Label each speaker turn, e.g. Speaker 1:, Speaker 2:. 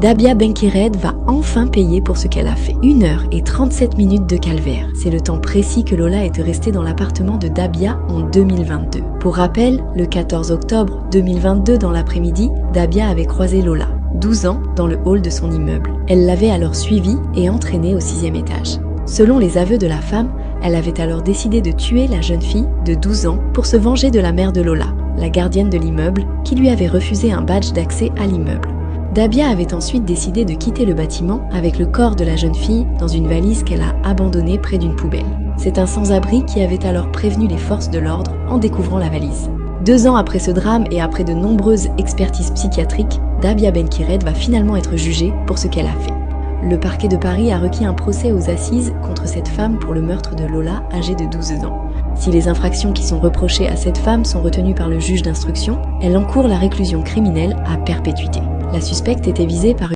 Speaker 1: Dabia Benkired va enfin payer pour ce qu'elle a fait. 1h37 de calvaire. C'est le temps précis que Lola était restée dans l'appartement de Dabia en 2022. Pour rappel, le 14 octobre 2022 dans l'après-midi, Dabia avait croisé Lola, 12 ans, dans le hall de son immeuble. Elle l'avait alors suivie et entraînée au 6e étage. Selon les aveux de la femme, elle avait alors décidé de tuer la jeune fille de 12 ans pour se venger de la mère de Lola, la gardienne de l'immeuble, qui lui avait refusé un badge d'accès à l'immeuble. Dabia avait ensuite décidé de quitter le bâtiment avec le corps de la jeune fille dans une valise qu'elle a abandonnée près d'une poubelle. C'est un sans-abri qui avait alors prévenu les forces de l'ordre en découvrant la valise. 2 ans après ce drame et après de nombreuses expertises psychiatriques, Dabia Benkired va finalement être jugée pour ce qu'elle a fait. Le parquet de Paris a requis un procès aux assises contre cette femme pour le meurtre de Lola, âgée de 12 ans. Si les infractions qui sont reprochées à cette femme sont retenues par le juge d'instruction, elle encourt la réclusion criminelle à perpétuité. La suspecte était visée par